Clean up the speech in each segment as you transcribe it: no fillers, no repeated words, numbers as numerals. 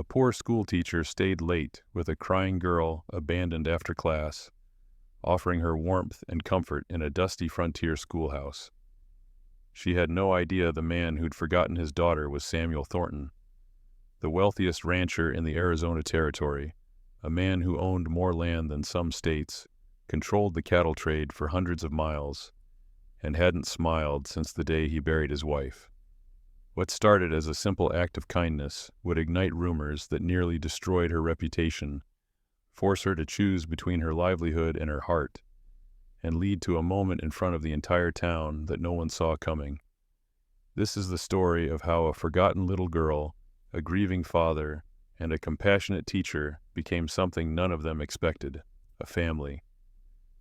A poor schoolteacher stayed late with a crying girl abandoned after class, offering her warmth and comfort in a dusty frontier schoolhouse. She had no idea the man who'd forgotten his daughter was Samuel Thornton, the wealthiest rancher in the Arizona Territory, a man who owned more land than some states, controlled the cattle trade for hundreds of miles, and hadn't smiled since the day he buried his wife. What started as a simple act of kindness would ignite rumors that nearly destroyed her reputation, force her to choose between her livelihood and her heart, and lead to a moment in front of the entire town that no one saw coming. This is the story of how a forgotten little girl, a grieving father, and a compassionate teacher became something none of them expected, a family.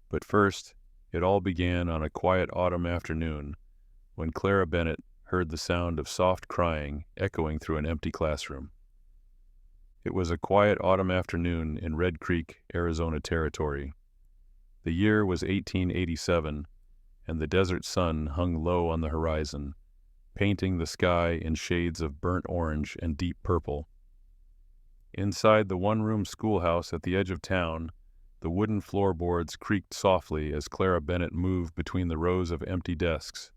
But first, it all began on a quiet autumn afternoon when Clara Bennett heard the sound of soft crying echoing through an empty classroom. It was a quiet autumn afternoon in Red Creek, Arizona Territory. The year was 1887, and the desert sun hung low on the horizon, painting the sky in shades of burnt orange and deep purple. Inside the one-room schoolhouse at the edge of town, the wooden floorboards creaked softly as Clara Bennett moved between the rows of empty desks,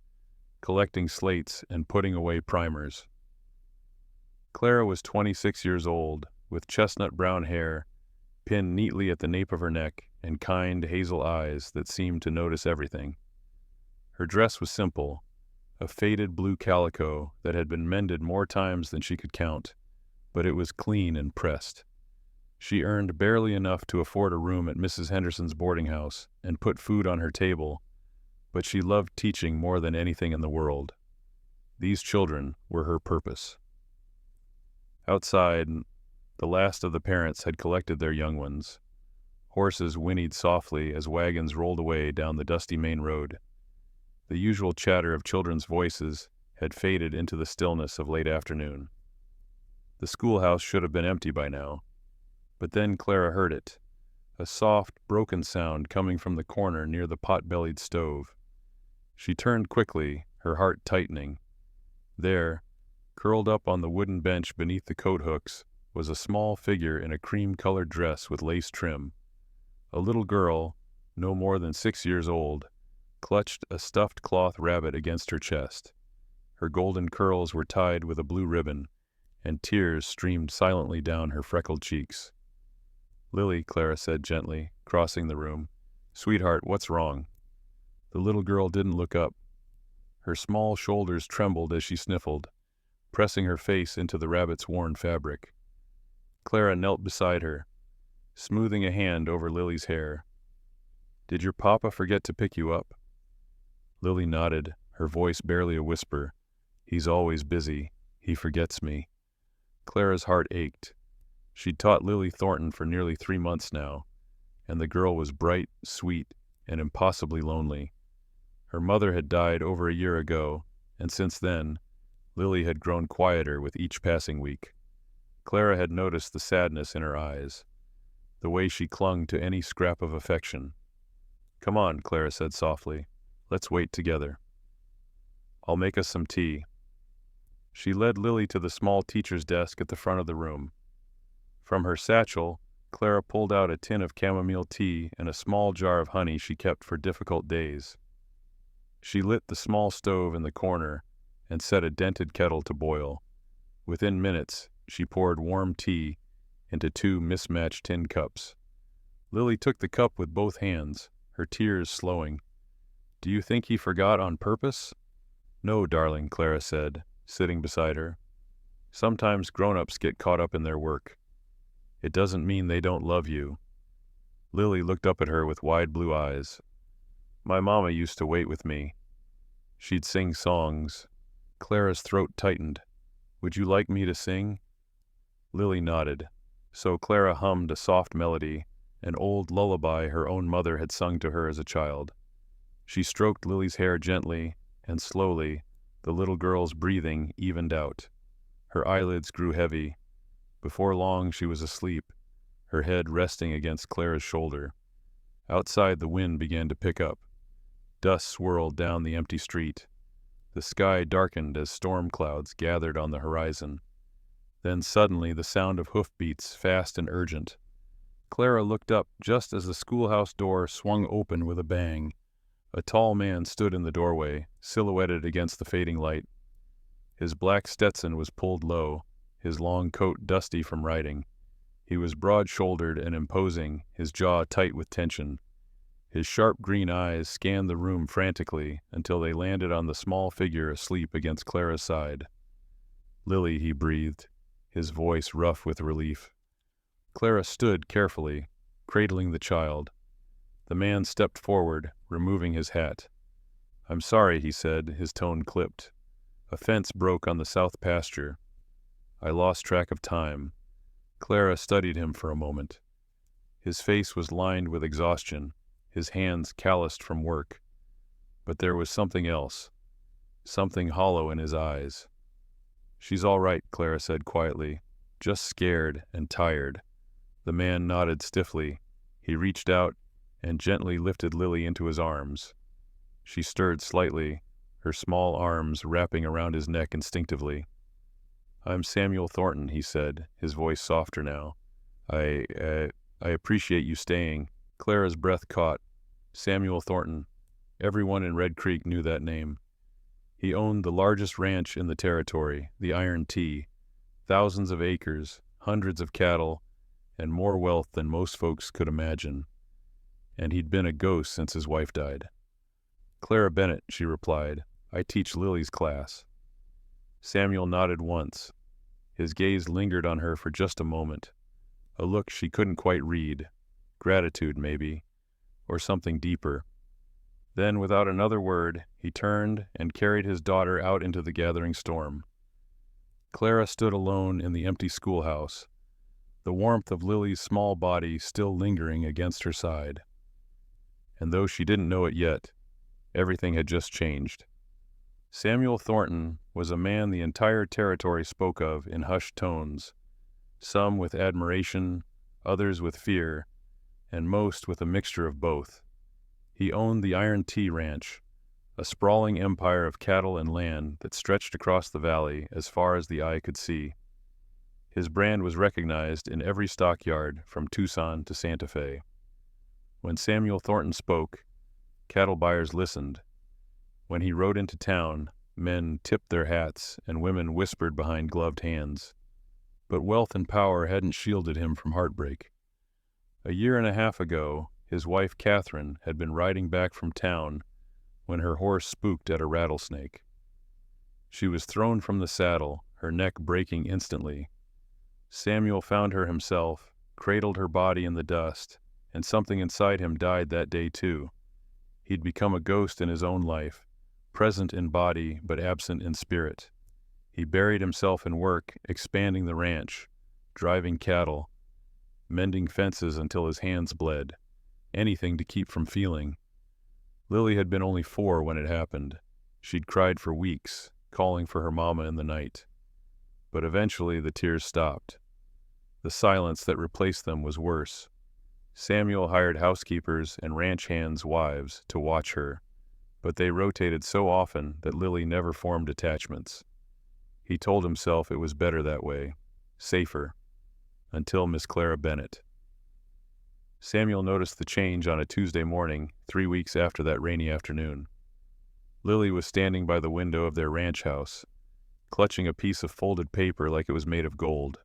collecting slates and putting away primers. Clara was 26 years old, with chestnut brown hair, pinned neatly at the nape of her neck, and kind hazel eyes that seemed to notice everything. Her dress was simple, a faded blue calico that had been mended more times than she could count, but it was clean and pressed. She earned barely enough to afford a room at Mrs. Henderson's boarding house and put food on her table, but she loved teaching more than anything in the world. These children were her purpose. Outside, the last of the parents had collected their young ones. Horses whinnied softly as wagons rolled away down the dusty main road. The usual chatter of children's voices had faded into the stillness of late afternoon. The schoolhouse should have been empty by now. But then Clara heard it, a soft, broken sound coming from the corner near the pot-bellied stove. She turned quickly, her heart tightening. There, curled up on the wooden bench beneath the coat hooks, was a small figure in a cream-colored dress with lace trim. A little girl, no more than 6 years old, clutched a stuffed cloth rabbit against her chest. Her golden curls were tied with a blue ribbon, and tears streamed silently down her freckled cheeks. "Lily," Clara said gently, crossing the room. "Sweetheart, what's wrong?" The little girl didn't look up. Her small shoulders trembled as she sniffled, pressing her face into the rabbit's worn fabric. Clara knelt beside her, smoothing a hand over Lily's hair. "Did your papa forget to pick you up?" Lily nodded, her voice barely a whisper. "He's always busy. He forgets me." Clara's heart ached. She'd taught Lily Thornton for nearly 3 months now, and the girl was bright, sweet, and impossibly lonely. Her mother had died over a year ago, and since then, Lily had grown quieter with each passing week. Clara had noticed the sadness in her eyes, the way she clung to any scrap of affection. "Come on," Clara said softly. "Let's wait together. I'll make us some tea." She led Lily to the small teacher's desk at the front of the room. From her satchel, Clara pulled out a tin of chamomile tea and a small jar of honey she kept for difficult days. She lit the small stove in the corner and set a dented kettle to boil. Within minutes, she poured warm tea into 2 mismatched tin cups. Lily took the cup with both hands, her tears slowing. "Do you think he forgot on purpose?" "No, darling," Clara said, sitting beside her. "Sometimes grown-ups get caught up in their work. It doesn't mean they don't love you." Lily looked up at her with wide blue eyes. "My mama used to wait with me. She'd sing songs." Clara's throat tightened. "Would you like me to sing?" Lily nodded. So Clara hummed a soft melody, an old lullaby her own mother had sung to her as a child. She stroked Lily's hair gently, and slowly, the little girl's breathing evened out. Her eyelids grew heavy. Before long she was asleep, her head resting against Clara's shoulder. Outside, the wind began to pick up. Dust swirled down the empty street. The sky darkened as storm clouds gathered on the horizon. Then suddenly the sound of hoofbeats, fast and urgent. Clara looked up just as the schoolhouse door swung open with a bang. A tall man stood in the doorway, silhouetted against the fading light. His black Stetson was pulled low, his long coat dusty from riding. He was broad-shouldered and imposing, his jaw tight with tension. His sharp green eyes scanned the room frantically until they landed on the small figure asleep against Clara's side. "Lily," he breathed, his voice rough with relief. Clara stood carefully, cradling the child. The man stepped forward, removing his hat. "I'm sorry," he said, his tone clipped. "A fence broke on the south pasture. I lost track of time." Clara studied him for a moment. His face was lined with exhaustion, his hands calloused from work. But there was something else, something hollow in his eyes. "She's all right," Clara said quietly, "just scared and tired." The man nodded stiffly. He reached out and gently lifted Lily into his arms. She stirred slightly, her small arms wrapping around his neck instinctively. "I'm Samuel Thornton," he said, his voice softer now. I appreciate you staying." Clara's breath caught. Samuel Thornton. Everyone in Red Creek knew that name. He owned the largest ranch in the territory, the Iron T. Thousands of acres, hundreds of cattle, and more wealth than most folks could imagine. And he'd been a ghost since his wife died. "Clara Bennett," she replied. "I teach Lily's class." Samuel nodded once. His gaze lingered on her for just a moment. A look she couldn't quite read. Gratitude, maybe, or something deeper. Then, without another word, he turned and carried his daughter out into the gathering storm. Clara stood alone in the empty schoolhouse, the warmth of Lily's small body still lingering against her side. And though she didn't know it yet, everything had just changed. Samuel Thornton was a man the entire territory spoke of in hushed tones, some with admiration, others with fear, and most with a mixture of both. He owned the Iron T Ranch, a sprawling empire of cattle and land that stretched across the valley as far as the eye could see. His brand was recognized in every stockyard from Tucson to Santa Fe. When Samuel Thornton spoke, cattle buyers listened. When he rode into town, men tipped their hats and women whispered behind gloved hands. But wealth and power hadn't shielded him from heartbreak. A year and a half ago, his wife Catherine had been riding back from town when her horse spooked at a rattlesnake. She was thrown from the saddle, her neck breaking instantly. Samuel found her himself, cradled her body in the dust, and something inside him died that day too. He'd become a ghost in his own life, present in body but absent in spirit. He buried himself in work, expanding the ranch, driving cattle, mending fences until his hands bled, anything to keep from feeling. Lily had been only 4 when it happened. She'd cried for weeks, calling for her mama in the night. But eventually the tears stopped. The silence that replaced them was worse. Samuel hired housekeepers and ranch hands' wives to watch her, but they rotated so often that Lily never formed attachments. He told himself it was better that way, safer, until Miss Clara Bennett. Samuel noticed the change on a Tuesday morning, 3 weeks after that rainy afternoon. Lily was standing by the window of their ranch house, clutching a piece of folded paper like it was made of gold.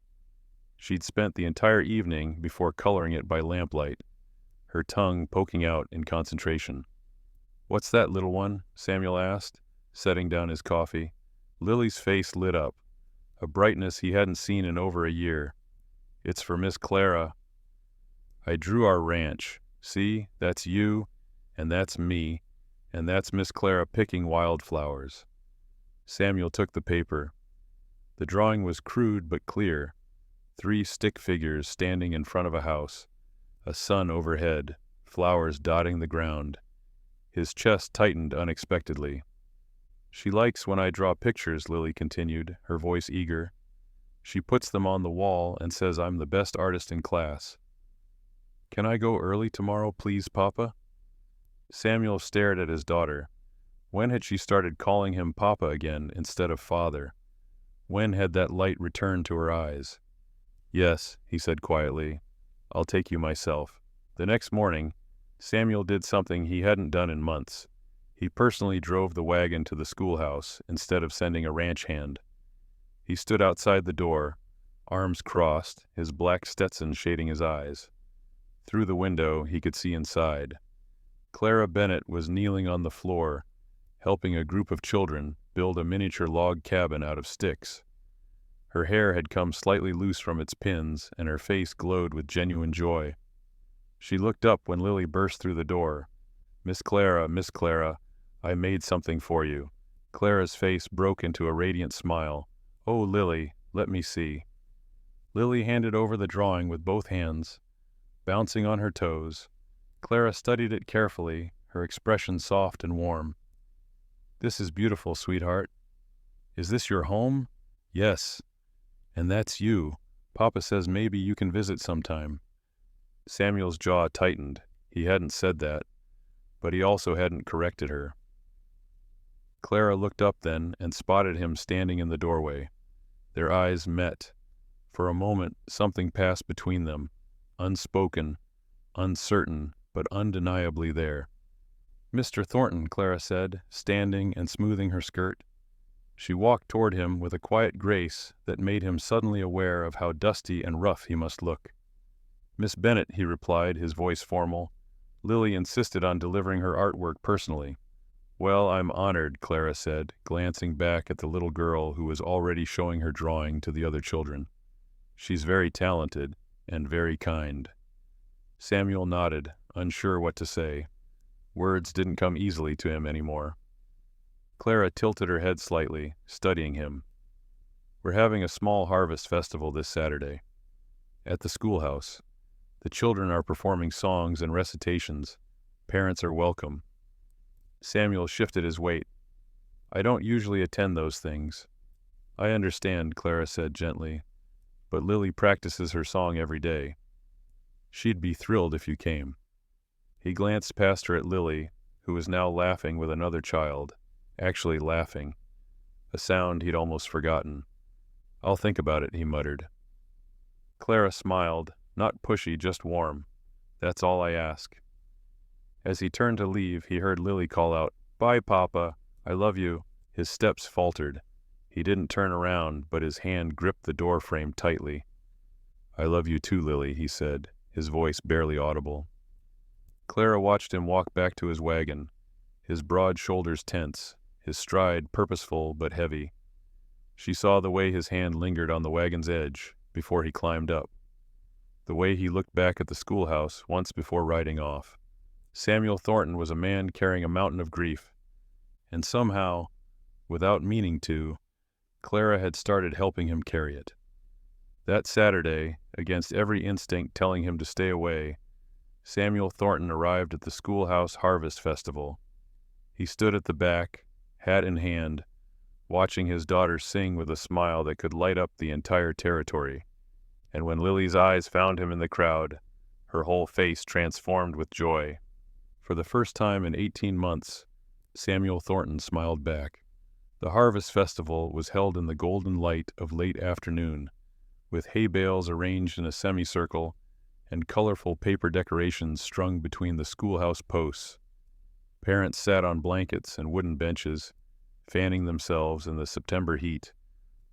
She'd spent the entire evening before coloring it by lamplight, her tongue poking out in concentration. "What's that, little one?" Samuel asked, setting down his coffee. Lily's face lit up, a brightness he hadn't seen in over a year. "It's for Miss Clara. I drew our ranch. See, that's you, and that's me, and that's Miss Clara picking wildflowers." Samuel took the paper. The drawing was crude but clear. 3 stick figures standing in front of a house, a sun overhead, flowers dotting the ground. His chest tightened unexpectedly. "She likes when I draw pictures," Lily continued, her voice eager. "She puts them on the wall and says I'm the best artist in class." "Can I go early tomorrow, please, Papa?" Samuel stared at his daughter. When had she started calling him Papa again instead of Father? When had that light returned to her eyes? "Yes," he said quietly. "I'll take you myself." The next morning, Samuel did something he hadn't done in months. He personally drove the wagon to the schoolhouse instead of sending a ranch hand. He stood outside the door, arms crossed, his black Stetson shading his eyes. Through the window, he could see inside. Clara Bennett was kneeling on the floor, helping a group of children build a miniature log cabin out of sticks. Her hair had come slightly loose from its pins, and her face glowed with genuine joy. She looked up when Lily burst through the door. Miss Clara, I made something for you." Clara's face broke into a radiant smile. "Oh, Lily, let me see." Lily handed over the drawing with both hands, bouncing on her toes. Clara studied it carefully, her expression soft and warm. "This is beautiful, sweetheart." "Is this your home?" "Yes." "And that's you. Papa says maybe you can visit sometime." Samuel's jaw tightened. He hadn't said that, but he also hadn't corrected her. Clara looked up then and spotted him standing in the doorway. Their eyes met. For a moment, something passed between them, unspoken, uncertain, but undeniably there. "Mr. Thornton," Clara said, standing and smoothing her skirt. She walked toward him with a quiet grace that made him suddenly aware of how dusty and rough he must look. "Miss Bennett," he replied, his voice formal. "Lily insisted on delivering her artwork personally." "Well, I'm honored," Clara said, glancing back at the little girl who was already showing her drawing to the other children. "She's very talented and very kind." Samuel nodded, unsure what to say. Words didn't come easily to him anymore. Clara tilted her head slightly, studying him. "We're having a small harvest festival this Saturday. At the schoolhouse. The children are performing songs and recitations. Parents are welcome." Samuel shifted his weight. "I don't usually attend those things." "I understand," Clara said gently, "but Lily practices her song every day. She'd be thrilled if you came." He glanced past her at Lily, who was now laughing with another child, actually laughing, a sound he'd almost forgotten. "I'll think about it," he muttered. Clara smiled, not pushy, just warm. "That's all I ask." As he turned to leave, he heard Lily call out, "Bye, Papa. I love you." His steps faltered. He didn't turn around, but his hand gripped the door frame tightly. "I love you too, Lily," he said, his voice barely audible. Clara watched him walk back to his wagon, his broad shoulders tense, his stride purposeful but heavy. She saw the way his hand lingered on the wagon's edge before he climbed up, the way he looked back at the schoolhouse once before riding off. Samuel Thornton was a man carrying a mountain of grief, and somehow, without meaning to, Clara had started helping him carry it. That Saturday, against every instinct telling him to stay away, Samuel Thornton arrived at the schoolhouse harvest festival. He stood at the back, hat in hand, watching his daughter sing with a smile that could light up the entire territory. And when Lily's eyes found him in the crowd, her whole face transformed with joy. For the first time in 18 months, Samuel Thornton smiled back. The harvest festival was held in the golden light of late afternoon, with hay bales arranged in a semicircle and colorful paper decorations strung between the schoolhouse posts. Parents sat on blankets and wooden benches, fanning themselves in the September heat,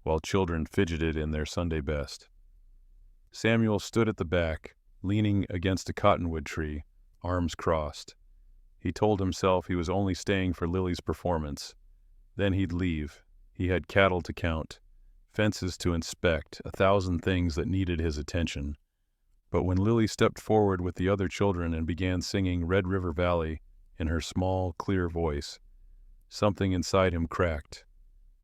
while children fidgeted in their Sunday best. Samuel stood at the back, leaning against a cottonwood tree, arms crossed. He told himself he was only staying for Lily's performance. Then he'd leave. He had cattle to count, fences to inspect, 1,000 things that needed his attention. But when Lily stepped forward with the other children and began singing Red River Valley in her small, clear voice, something inside him cracked.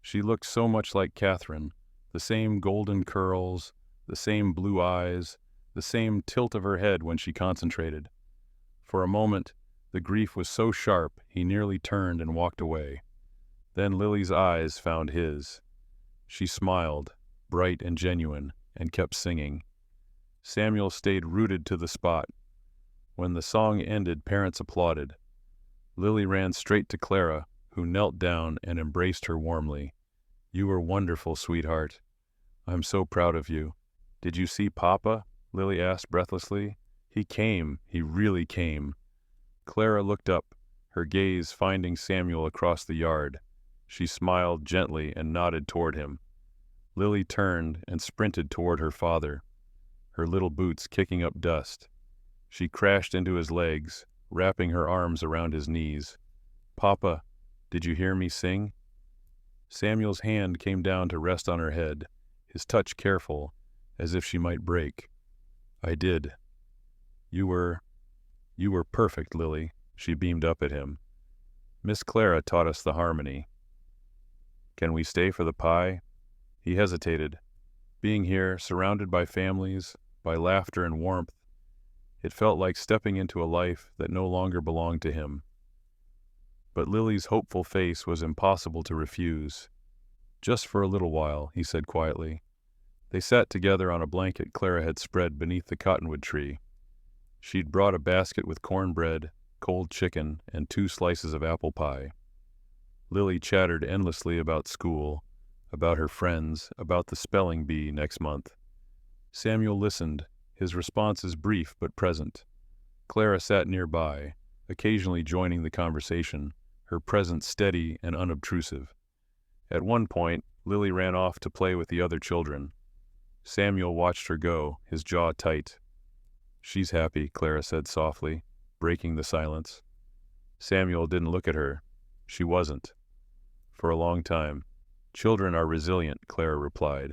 She looked so much like Catherine, the same golden curls, the same blue eyes, the same tilt of her head when she concentrated. For a moment, the grief was so sharp he nearly turned and walked away. Then Lily's eyes found his. She smiled, bright and genuine, and kept singing. Samuel stayed rooted to the spot. When the song ended, parents applauded. Lily ran straight to Clara, who knelt down and embraced her warmly. You were wonderful, sweetheart. I'm so proud of you. Did you see Papa? Lily asked breathlessly. He came. He really came. Clara looked up, her gaze finding Samuel across the yard. She smiled gently and nodded toward him. Lily turned and sprinted toward her father, her little boots kicking up dust. She crashed into his legs, wrapping her arms around his knees. Papa, did you hear me sing? Samuel's hand came down to rest on her head, his touch careful, as if she might break. I did. You were perfect, Lily. She beamed up at him. Miss Clara taught us the harmony. Can we stay for the pie? He hesitated. Being here, surrounded by families, by laughter and warmth, it felt like stepping into a life that no longer belonged to him. But Lily's hopeful face was impossible to refuse. Just for a little while, he said quietly. They sat together on a blanket Clara had spread beneath the cottonwood tree. She'd brought a basket with cornbread, cold chicken, and 2 slices of apple pie. Lily chattered endlessly about school, about her friends, about the spelling bee next month. Samuel listened, his responses brief but present. Clara sat nearby, occasionally joining the conversation, her presence steady and unobtrusive. At one point, Lily ran off to play with the other children. Samuel watched her go, his jaw tight. She's happy, Clara said softly, breaking the silence. Samuel didn't look at her. She wasn't. For a long time. Children are resilient, Clara replied,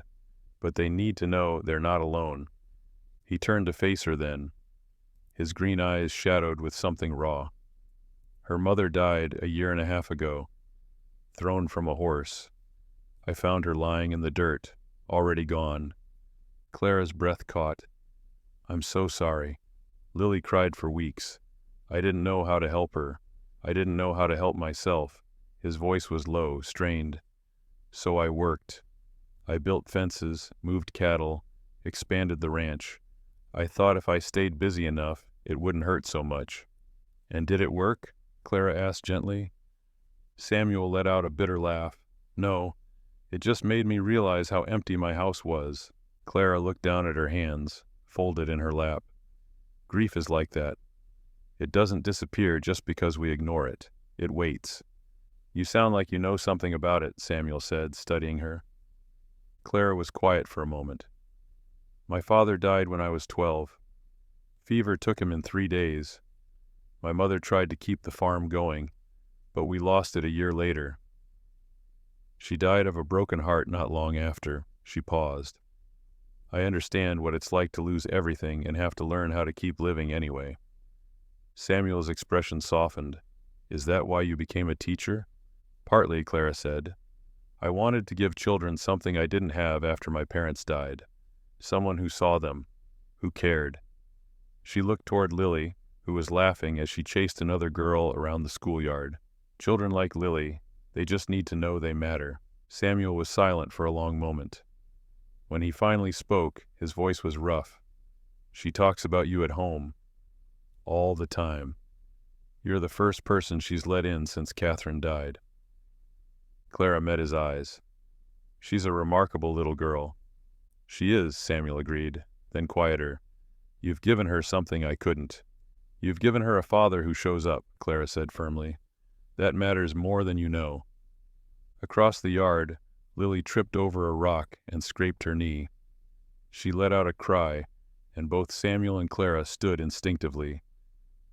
but they need to know they're not alone. He turned to face her then, his green eyes shadowed with something raw. Her mother died 1.5 years ago, thrown from a horse. I found her lying in the dirt, already gone. Clara's breath caught. I'm so sorry. Lily cried for weeks. I didn't know how to help her. I didn't know how to help myself. His voice was low, strained. So I worked. I built fences, moved cattle, expanded the ranch. I thought if I stayed busy enough, it wouldn't hurt so much. And did it work? Clara asked gently. Samuel let out a bitter laugh. No, it just made me realize how empty my house was. Clara looked down at her hands, folded in her lap. Grief is like that. It doesn't disappear just because we ignore it. It waits. You sound like you know something about it, Samuel said, studying her. Clara was quiet for a moment. My father died when I was 12. Fever took him in 3 days. My mother tried to keep the farm going, but we lost it 1 year later. She died of a broken heart not long after. She paused. I understand what it's like to lose everything and have to learn how to keep living anyway. Samuel's expression softened. Is that why you became a teacher? Partly, Clara said. I wanted to give children something I didn't have after my parents died. Someone who saw them, who cared. She looked toward Lily, who was laughing as she chased another girl around the schoolyard. Children like Lily, they just need to know they matter. Samuel was silent for a long moment. When he finally spoke, his voice was rough. She talks about you at home. All the time. You're the first person she's let in since Catherine died. Clara met his eyes. She's a remarkable little girl. She is, Samuel agreed, then quieter. You've given her something I couldn't. You've given her a father who shows up, Clara said firmly. That matters more than you know. Across the yard, Lily tripped over a rock and scraped her knee. She let out a cry, and both Samuel and Clara stood instinctively.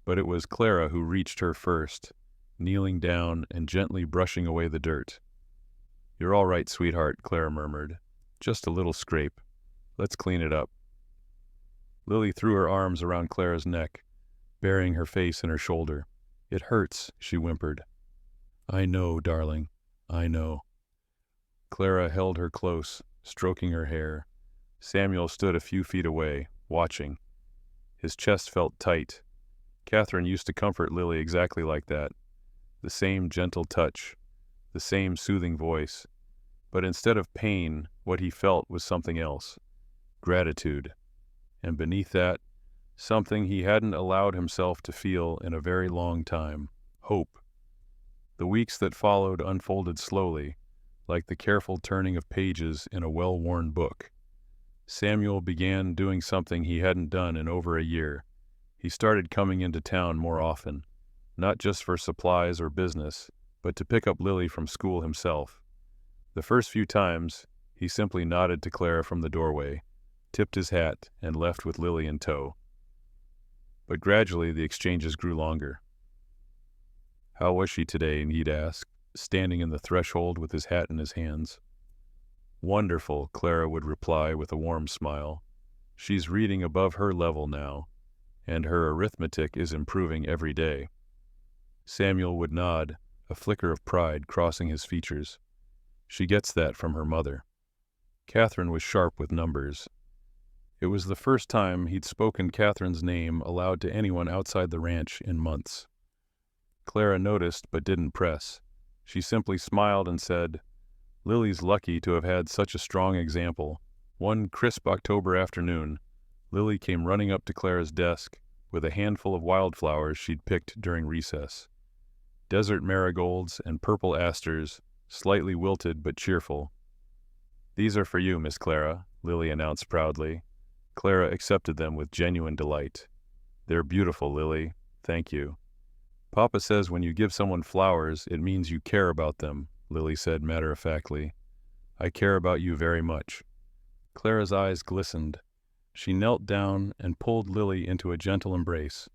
But it was Clara who reached her first, kneeling down and gently brushing away the dirt. You're all right, sweetheart, Clara murmured. Just a little scrape. Let's clean it up. Lily threw her arms around Clara's neck, burying her face in her shoulder. It hurts, she whimpered. I know, darling. I know. Clara held her close, stroking her hair. Samuel stood a few feet away, watching. His chest felt tight. Catherine used to comfort Lily exactly like that. The same gentle touch, the same soothing voice. But instead of pain, what he felt was something else. Gratitude. And beneath that, something he hadn't allowed himself to feel in a very long time. Hope. The weeks that followed unfolded slowly, like the careful turning of pages in a well-worn book. Samuel began doing something he hadn't done in over a year. He started coming into town more often, not just for supplies or business, but to pick up Lily from school himself. The first few times, he simply nodded to Clara from the doorway, tipped his hat, and left with Lily in tow. But gradually the exchanges grew longer. "How was she today?" he'd ask, standing in the threshold with his hat in his hands. "Wonderful," Clara would reply with a warm smile. "She's reading above her level now, and her arithmetic is improving every day." Samuel would nod, a flicker of pride crossing his features. "She gets that from her mother." Catherine was sharp with numbers. It was the first time he'd spoken Catherine's name aloud to anyone outside the ranch in months. Clara noticed but didn't press. She simply smiled and said, "Lily's lucky to have had such a strong example." One crisp October afternoon, Lily came running up to Clara's desk with a handful of wildflowers she'd picked during recess. Desert marigolds and purple asters, slightly wilted but cheerful. "These are for you, Miss Clara," Lily announced proudly. Clara accepted them with genuine delight. "They're beautiful, Lily. Thank you." "Papa says when you give someone flowers, it means you care about them," Lily said matter-of-factly. "I care about you very much." Clara's eyes glistened. She knelt down and pulled Lily into a gentle embrace.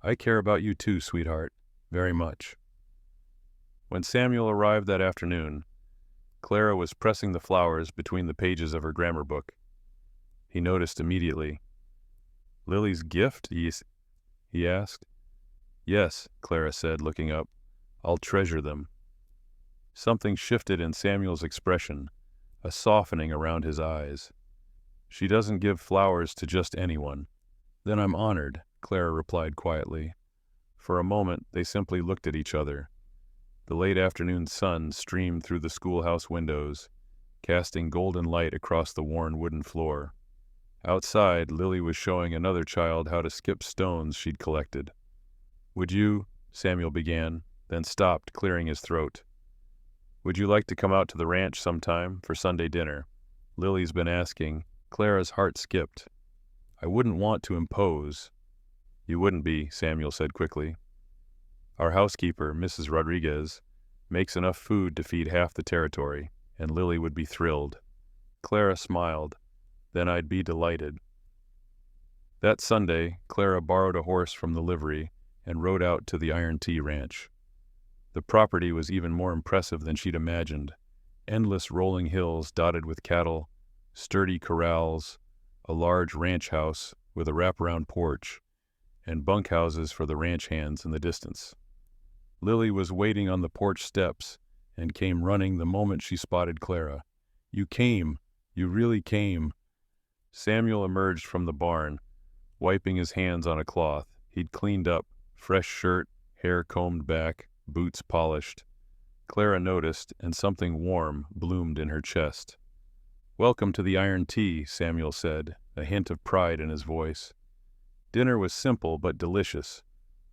"I care about you too, sweetheart, very much." When Samuel arrived that afternoon, Clara was pressing the flowers between the pages of her grammar book. He noticed immediately. "Lily's gift?" he asked. "Yes," Clara said, looking up. "I'll treasure them." Something shifted in Samuel's expression, a softening around his eyes. "She doesn't give flowers to just anyone." "Then I'm honored," Clara replied quietly. For a moment, they simply looked at each other. The late afternoon sun streamed through the schoolhouse windows, casting golden light across the worn wooden floor. Outside, Lily was showing another child how to skip stones she'd collected. "Would you," Samuel began, then stopped, clearing his throat. "Would you like to come out to the ranch sometime for Sunday dinner?" Lily's been asking. Clara's heart skipped. "I wouldn't want to impose." "You wouldn't be," Samuel said quickly. "Our housekeeper, Mrs. Rodriguez, makes enough food to feed half the territory, and Lily would be thrilled." Clara smiled. "Then I'd be delighted." That Sunday, Clara borrowed a horse from the livery and rode out to the Iron Tea Ranch. The property was even more impressive than she'd imagined. Endless rolling hills dotted with cattle, sturdy corrals, a large ranch house with a wraparound porch, and bunkhouses for the ranch hands in the distance. Lily was waiting on the porch steps and came running the moment she spotted Clara. "You came! You really came!" Samuel emerged from the barn, wiping his hands on a cloth. He'd cleaned up, fresh shirt, hair combed back, boots polished. Clara noticed, and something warm bloomed in her chest. "Welcome to the Iron Tea," Samuel said, a hint of pride in his voice. Dinner was simple but delicious.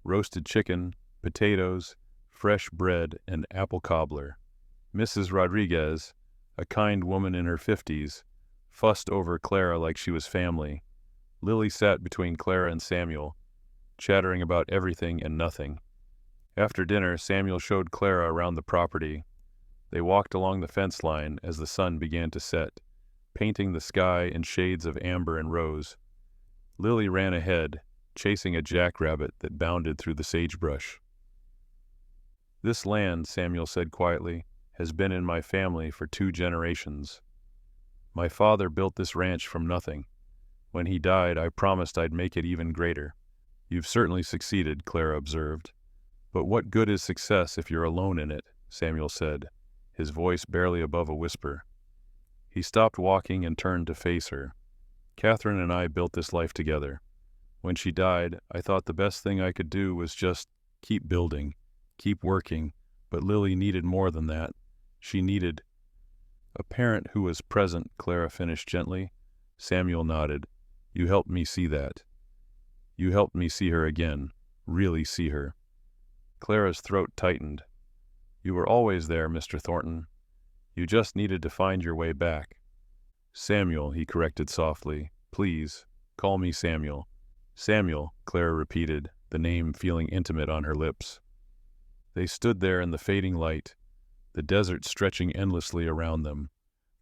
Roasted chicken, potatoes, fresh bread, and apple cobbler. Mrs. Rodriguez, a kind woman in her 50s, fussed over Clara like she was family. Lily sat between Clara and Samuel, chattering about everything and nothing. After dinner, Samuel showed Clara around the property. They walked along the fence line as the sun began to set, painting the sky in shades of amber and rose. Lily ran ahead, chasing a jackrabbit that bounded through the sagebrush. "This land," Samuel said quietly, "has been in my family for 2 generations. My father built this ranch from nothing. When he died, I promised I'd make it even greater." "You've certainly succeeded," Clara observed. "But what good is success if you're alone in it?" Samuel said, his voice barely above a whisper. He stopped walking and turned to face her. "Catherine and I built this life together. When she died, I thought the best thing I could do was just keep building, keep working, but Lily needed more than that. She needed—" "A parent who was present," Clara finished gently. Samuel nodded. "You helped me see that. You helped me see her again, really see her." Clara's throat tightened. "You were always there, Mr. Thornton. You just needed to find your way back. Samuel, he corrected softly. Please, call me Samuel. Samuel, Clara repeated, the name feeling intimate on her lips. They stood there in the fading light, the desert stretching endlessly around them.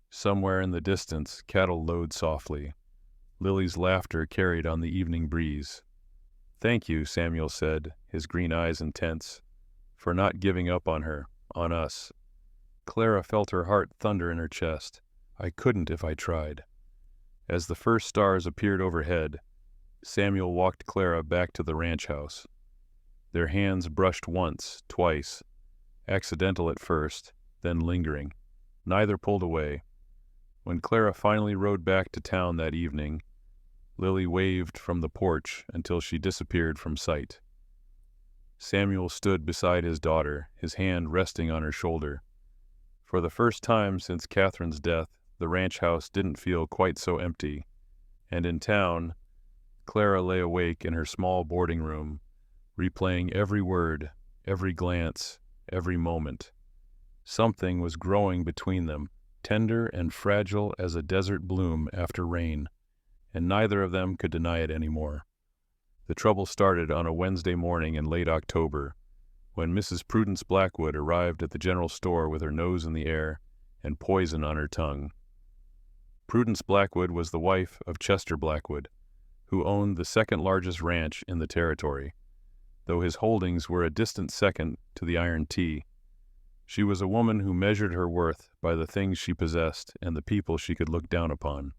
Somewhere in the distance, cattle lowed softly. Lily's laughter carried on the evening breeze. Thank you, Samuel said, his green eyes intense, for not giving up on her, on us. Clara felt her heart thunder in her chest. I couldn't if I tried. As the first stars appeared overhead, Samuel walked Clara back to the ranch house. Their hands brushed once, twice, accidental at first, then lingering. Neither pulled away. When Clara finally rode back to town that evening, Lily waved from the porch until she disappeared from sight. Samuel stood beside his daughter, his hand resting on her shoulder. For the first time since Catherine's death, the ranch house didn't feel quite so empty, and in town, Clara lay awake in her small boarding room, replaying every word, every glance, every moment. Something was growing between them, tender and fragile as a desert bloom after rain, and neither of them could deny it anymore. The trouble started on a Wednesday morning in late October, when Mrs. Prudence Blackwood arrived at the general store with her nose in the air and poison on her tongue. Prudence Blackwood was the wife of Chester Blackwood, who owned the second largest ranch in the territory, though his holdings were a distant second to the Iron T. She was a woman who measured her worth by the things she possessed and the people she could look down upon.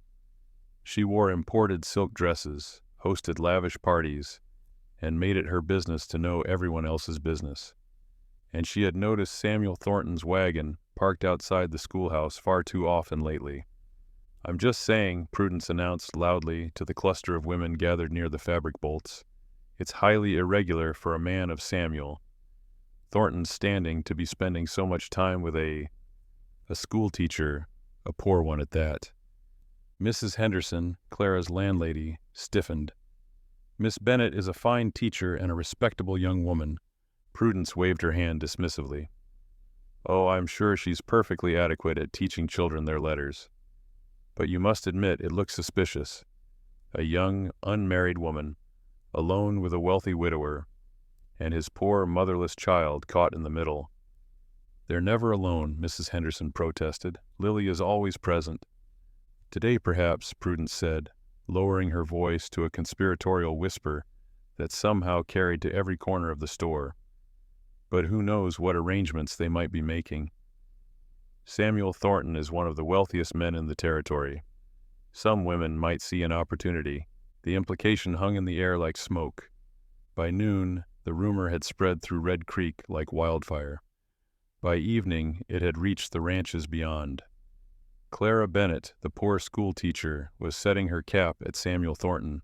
She wore imported silk dresses, hosted lavish parties, and made it her business to know everyone else's business. And she had noticed Samuel Thornton's wagon parked outside the schoolhouse far too often lately. I'm just saying, Prudence announced loudly to the cluster of women gathered near the fabric bolts. It's highly irregular for a man of Samuel Thornton's standing to be spending so much time with a schoolteacher, a poor one at that. Mrs. Henderson, Clara's landlady, stiffened. Miss Bennet is a fine teacher and a respectable young woman. Prudence waved her hand dismissively. Oh, I'm sure she's perfectly adequate at teaching children their letters. But you must admit it looks suspicious. A young, unmarried woman, alone with a wealthy widower, and his poor motherless child caught in the middle. They're never alone, Mrs. Henderson protested. Lily is always present. Today, perhaps, Prudence said, lowering her voice to a conspiratorial whisper that somehow carried to every corner of the store. But who knows what arrangements they might be making. Samuel Thornton is one of the wealthiest men in the territory. Some women might see an opportunity. The implication hung in the air like smoke. By noon, the rumor had spread through Red Creek like wildfire. By evening, it had reached the ranches beyond. Clara Bennet, the poor schoolteacher, was setting her cap at Samuel Thornton.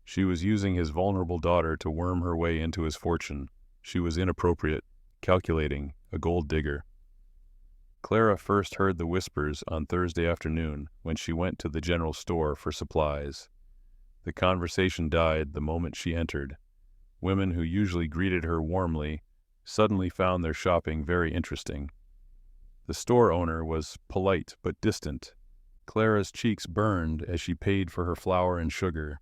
She was using his vulnerable daughter to worm her way into his fortune. She was inappropriate, calculating, a gold digger. Clara first heard the whispers on Thursday afternoon when she went to the general store for supplies. The conversation died the moment she entered. Women who usually greeted her warmly suddenly found their shopping very interesting. The store owner was polite but distant. Clara's cheeks burned as she paid for her flour and sugar.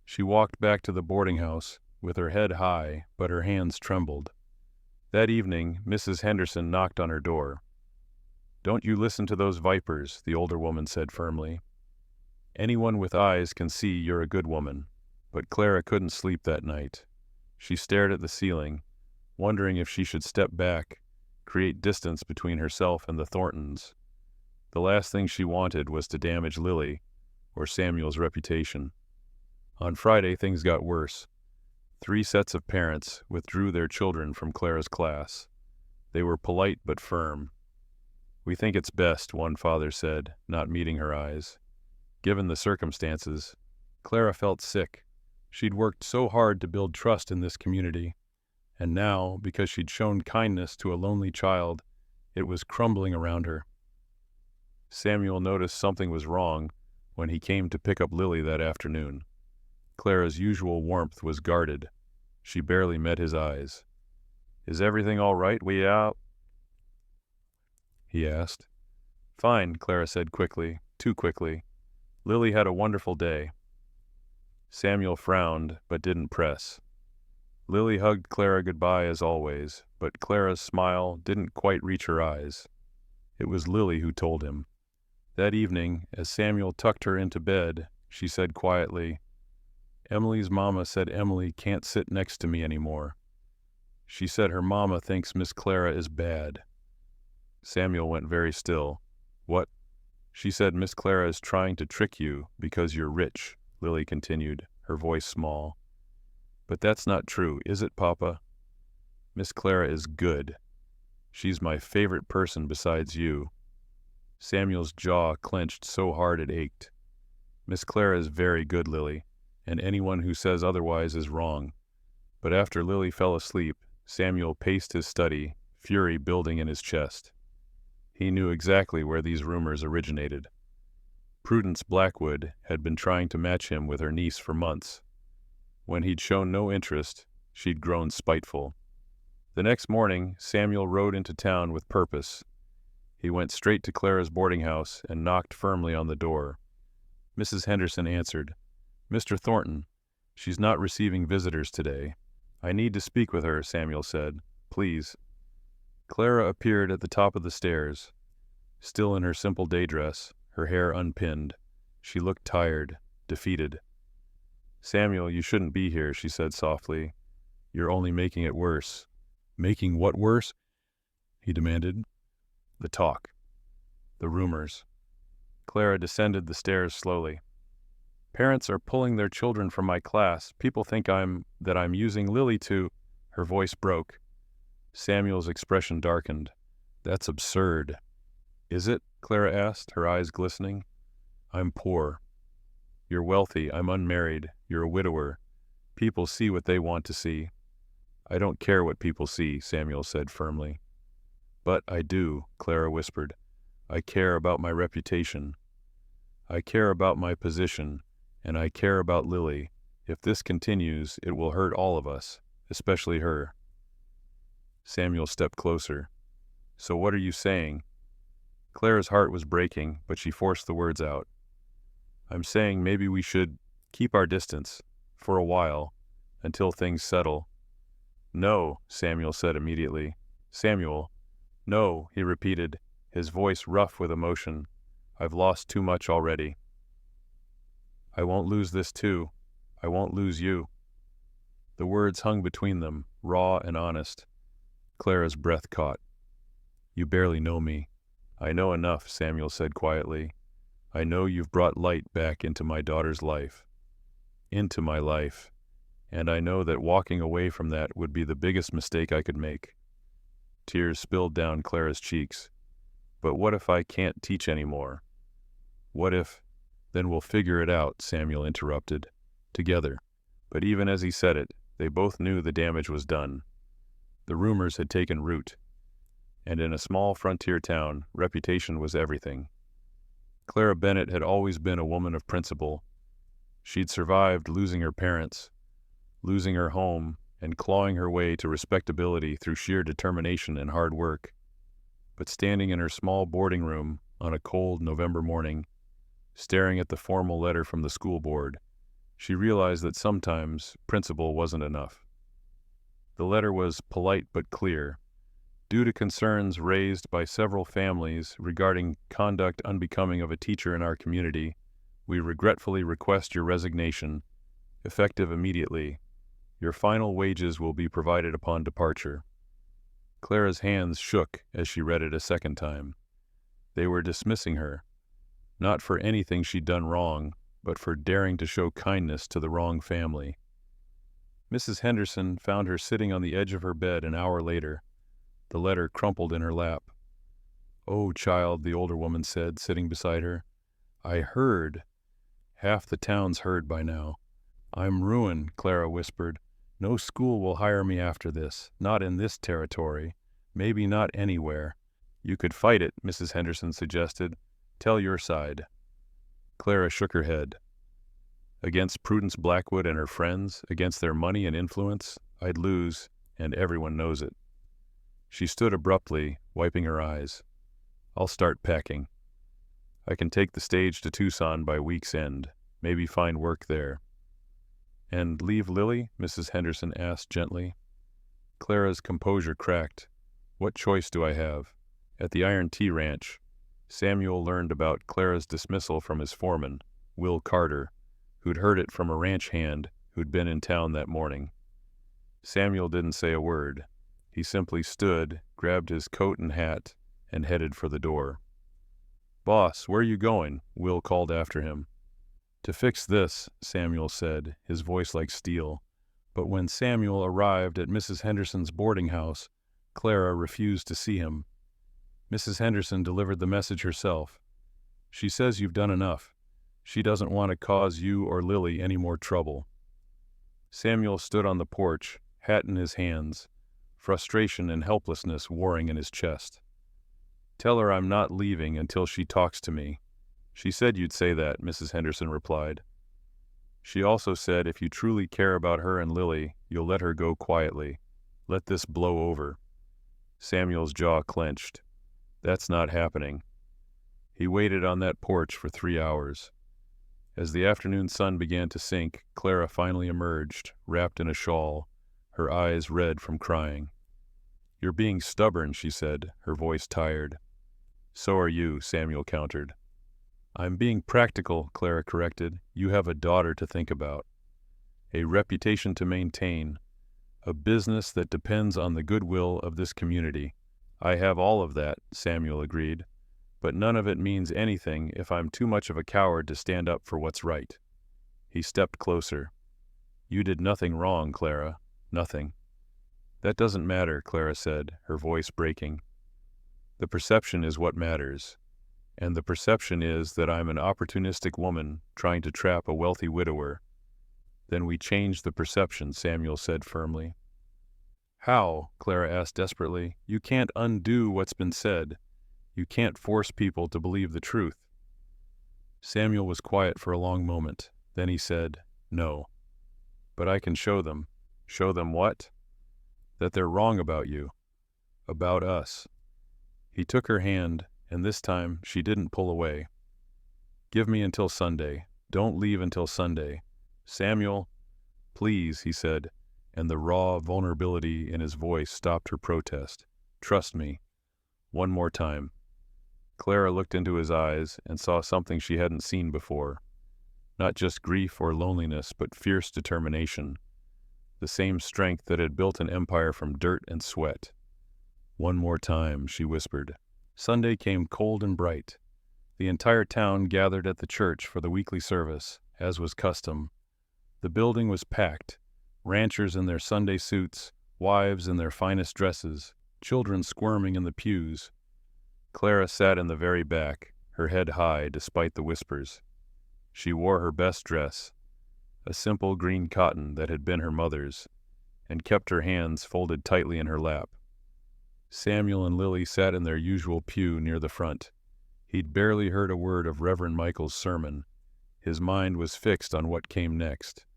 She walked back to the boarding house with her head high, but her hands trembled. That evening, Mrs. Henderson knocked on her door. Don't you listen to those vipers, the older woman said firmly. Anyone with eyes can see you're a good woman. But Clara couldn't sleep that night. She stared at the ceiling, wondering if she should step back, create distance between herself and the Thorntons. The last thing she wanted was to damage Lily or Samuel's reputation. On Friday, things got worse. 3 sets of parents withdrew their children from Clara's class. They were polite but firm. We think it's best, one father said, not meeting her eyes. Given the circumstances, Clara felt sick. She'd worked so hard to build trust in this community, and now, because she'd shown kindness to a lonely child, it was crumbling around her. Samuel noticed something was wrong when he came to pick up Lily that afternoon. Clara's usual warmth was guarded. She barely met his eyes. Is everything all right, we out? He asked. Fine, Clara said quickly, too quickly. Lily had a wonderful day. Samuel frowned, but didn't press. Lily hugged Clara goodbye as always, but Clara's smile didn't quite reach her eyes. It was Lily who told him. That evening, as Samuel tucked her into bed, she said quietly, "Emily's mama said Emily can't sit next to me anymore. She said her mama thinks Miss Clara is bad." Samuel went very still. "What?" "She said Miss Clara is trying to trick you because you're rich," Lily continued, her voice small. "But that's not true, is it, Papa? Miss Clara is good. She's my favorite person besides you." Samuel's jaw clenched so hard it ached. "Miss Clara is very good, Lily, and anyone who says otherwise is wrong." But after Lily fell asleep, Samuel paced his study, fury building in his chest. He knew exactly where these rumors originated. Prudence Blackwood had been trying to match him with her niece for months. When he'd shown no interest, she'd grown spiteful. The next morning, Samuel rode into town with purpose. He went straight to Clara's boarding house and knocked firmly on the door. Mrs. Henderson answered. "Mr. Thornton, she's not receiving visitors today." "I need to speak with her," Samuel said. "Please." Clara appeared at the top of the stairs. Still in her simple day dress, her hair unpinned. She looked tired, defeated. "Samuel, you shouldn't be here," she said softly. "You're only making it worse." "Making what worse?" he demanded. "The talk. The rumors." Clara descended the stairs slowly. "Parents are pulling their children from my class. People think I'm using Lily to—" Her voice broke. Samuel's expression darkened. "That's absurd." "Is it?" Clara asked, her eyes glistening. "I'm poor. You're wealthy. I'm unmarried. You're a widower. People see what they want to see." "I don't care what people see," Samuel said firmly. "But I do," Clara whispered. "I care about my reputation. I care about my position, and I care about Lily. If this continues, it will hurt all of us, especially her." Samuel stepped closer. "So what are you saying?" Clara's heart was breaking, but she forced the words out. "I'm saying maybe we should keep our distance, for a while, until things settle." "No," Samuel said immediately. "Samuel." "No," he repeated, his voice rough with emotion. "I've lost too much already. I won't lose this too. I won't lose you." The words hung between them, raw and honest. Clara's breath caught. "You barely know me." "I know enough," Samuel said quietly. "I know you've brought light back into my daughter's life. Into my life. And I know that walking away from that would be the biggest mistake I could make." Tears spilled down Clara's cheeks. "But what if I can't teach anymore? What if—" "Then we'll figure it out," Samuel interrupted. "Together." But even as he said it, they both knew the damage was done. The rumors had taken root. And in a small frontier town, reputation was everything. Clara Bennett had always been a woman of principle. She'd survived losing her parents, losing her home, and clawing her way to respectability through sheer determination and hard work. But standing in her small boarding room on a cold November morning, staring at the formal letter from the school board, she realized that sometimes principle wasn't enough. The letter was polite but clear. "Due to concerns raised by several families regarding conduct unbecoming of a teacher in our community, we regretfully request your resignation, effective immediately. Your final wages will be provided upon departure." Clara's hands shook as she read it a second time. They were dismissing her, not for anything she'd done wrong, but for daring to show kindness to the wrong family. Mrs. Henderson found her sitting on the edge of her bed an hour later, the letter crumpled in her lap. "Oh, child," the older woman said, sitting beside her. "I heard. Half the town's heard by now." "I'm ruined," Clara whispered. "No school will hire me after this, not in this territory, maybe not anywhere." "You could fight it," Mrs. Henderson suggested. "Tell your side." Clara shook her head. "Against Prudence Blackwood and her friends, against their money and influence, I'd lose, and everyone knows it." She stood abruptly, wiping her eyes. "I'll start packing." I can take the stage to Tucson by week's end, maybe find work there. And leave Lily? Mrs. Henderson asked gently. Clara's composure cracked. What choice do I have? At the Iron Tea Ranch, Samuel learned about Clara's dismissal from his foreman, Will Carter, who'd heard it from a ranch hand who'd been in town that morning. Samuel didn't say a word. He simply stood, grabbed his coat and hat, and headed for the door. "Boss, where are you going?" Will called after him. "To fix this," Samuel said, his voice like steel. But when Samuel arrived at Mrs. Henderson's boarding house, Clara refused to see him. Mrs. Henderson delivered the message herself. "She says you've done enough. She doesn't want to cause you or Lily any more trouble." Samuel stood on the porch, hat in his hands, frustration and helplessness warring in his chest. "Tell her I'm not leaving until she talks to me." "She said you'd say that," Mrs. Henderson replied. "She also said if you truly care about her and Lily, you'll let her go quietly. Let this blow over." Samuel's jaw clenched. That's not happening. He waited on that porch for 3 hours. As the afternoon sun began to sink, Clara finally emerged, wrapped in a shawl, her eyes red from crying. "You're being stubborn," she said, her voice tired. "So are you," Samuel countered. "I'm being practical," Clara corrected. "You have a daughter to think about. A reputation to maintain. A business that depends on the goodwill of this community." "I have all of that," Samuel agreed. "But none of it means anything if I'm too much of a coward to stand up for what's right." He stepped closer. "You did nothing wrong, Clara. Nothing." "That doesn't matter," Clara said, her voice breaking. "The perception is what matters. And the perception is that I'm an opportunistic woman trying to trap a wealthy widower." "Then we change the perception," Samuel said firmly. "How?" Clara asked desperately. "You can't undo what's been said. You can't force people to believe the truth." Samuel was quiet for a long moment. Then he said, "No. But I can show them." "Show them what?" "That they're wrong about you. About us." He took her hand, and this time she didn't pull away. "Give me until Sunday. Don't leave until Sunday." "Samuel." "Please," he said, and the raw vulnerability in his voice stopped her protest. "Trust me. One more time." Clara looked into his eyes and saw something she hadn't seen before. Not just grief or loneliness, but fierce determination. The same strength that had built an empire from dirt and sweat. "One more time," she whispered. Sunday came cold and bright. The entire town gathered at the church for the weekly service, as was custom. The building was packed, ranchers in their Sunday suits, wives in their finest dresses, children squirming in the pews. Clara sat in the very back, her head high despite the whispers. She wore her best dress, a simple green cotton that had been her mother's, and kept her hands folded tightly in her lap. Samuel and Lily sat in their usual pew near the front. He'd barely heard a word of Reverend Michael's sermon. His mind was fixed on what came next.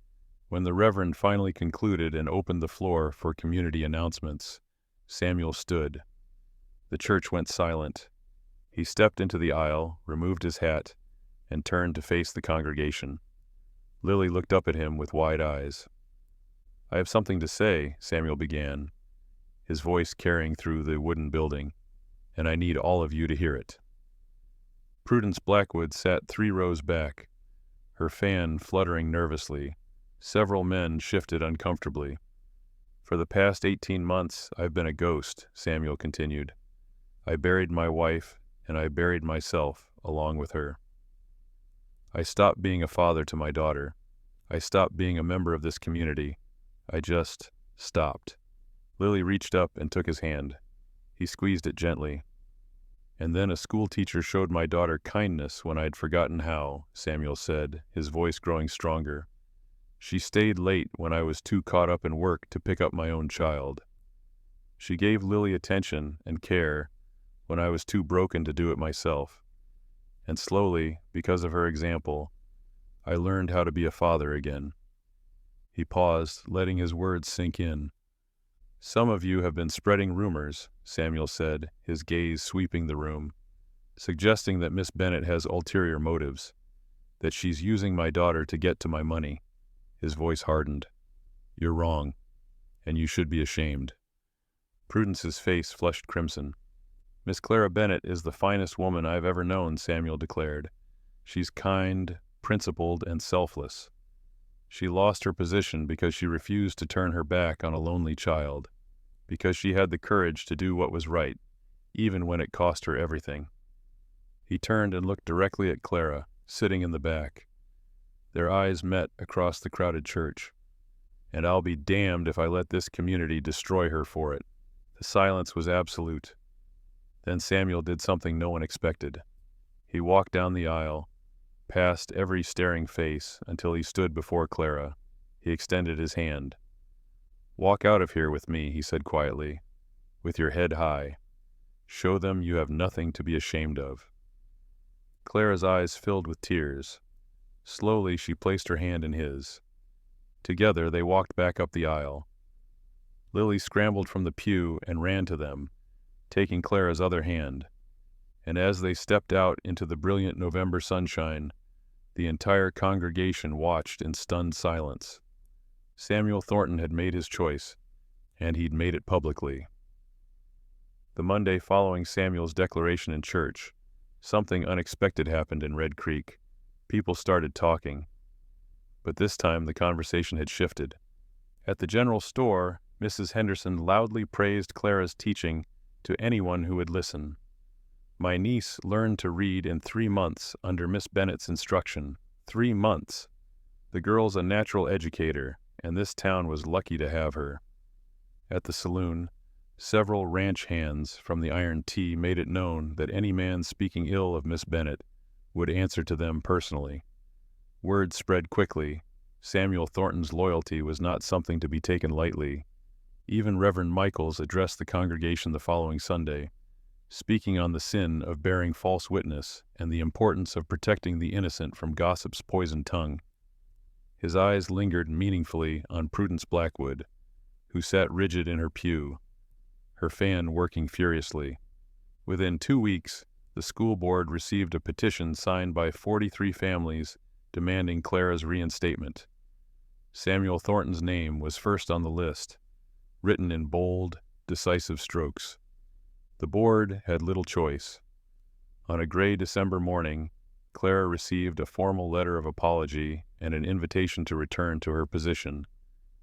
When the Reverend finally concluded and opened the floor for community announcements, Samuel stood. The church went silent. He stepped into the aisle, removed his hat, and turned to face the congregation. Lily looked up at him with wide eyes. "I have something to say," Samuel began, his voice carrying through the wooden building, "and I need all of you to hear it." Prudence Blackwood sat 3 rows back, her fan fluttering nervously. Several men shifted uncomfortably. "For the past 18 months, I've been a ghost," Samuel continued. "I buried my wife, and I buried myself along with her. I stopped being a father to my daughter. I stopped being a member of this community. I just stopped." Lily reached up and took his hand. He squeezed it gently. "And then a schoolteacher showed my daughter kindness when I'd forgotten how," Samuel said, his voice growing stronger. "She stayed late when I was too caught up in work to pick up my own child. She gave Lily attention and care when I was too broken to do it myself. And slowly, because of her example, I learned how to be a father again." He paused, letting his words sink in. "Some of you have been spreading rumors," Samuel said, his gaze sweeping the room. suggesting that Miss Bennet has ulterior motives, that she's using my daughter to get to my money. His voice hardened. You're wrong, and you should be ashamed. Prudence's face flushed crimson. Miss Clara Bennet is the finest woman I've ever known, Samuel declared. She's kind, principled, and selfless. She lost her position because she refused to turn her back on a lonely child, because she had the courage to do what was right, even when it cost her everything. He turned and looked directly at Clara, sitting in the back. Their eyes met across the crowded church. And I'll be damned if I let this community destroy her for it. The silence was absolute. Then Samuel did something no one expected. He walked down the aisle, past every staring face, until he stood before Clara. He extended his hand. Walk out of here with me, he said quietly, with your head high. Show them you have nothing to be ashamed of. Clara's eyes filled with tears. Slowly she placed her hand in his. Together they walked back up the aisle. Lily scrambled from the pew and ran to them, taking Clara's other hand, and as they stepped out into the brilliant November sunshine, the entire congregation watched in stunned silence. Samuel Thornton had made his choice, and he'd made it publicly. The Monday following Samuel's declaration in church, something unexpected happened in Red Creek. People started talking. But this time the conversation had shifted. At the general store, Mrs. Henderson loudly praised Clara's teaching to anyone who would listen. My niece learned to read in 3 months under Miss Bennet's instruction. 3 months. The girl's a natural educator, and this town was lucky to have her. At the saloon, several ranch hands from the Iron T made it known that any man speaking ill of Miss Bennet would answer to them personally. Word spread quickly. Samuel Thornton's loyalty was not something to be taken lightly. Even Reverend Michaels addressed the congregation the following Sunday, speaking on the sin of bearing false witness and the importance of protecting the innocent from gossip's poisoned tongue. His eyes lingered meaningfully on Prudence Blackwood, who sat rigid in her pew, her fan working furiously. Within 2 weeks, the school board received a petition signed by 43 families demanding Clara's reinstatement. Samuel Thornton's name was first on the list, written in bold, decisive strokes. The board had little choice. On a gray December morning, Clara received a formal letter of apology and an invitation to return to her position,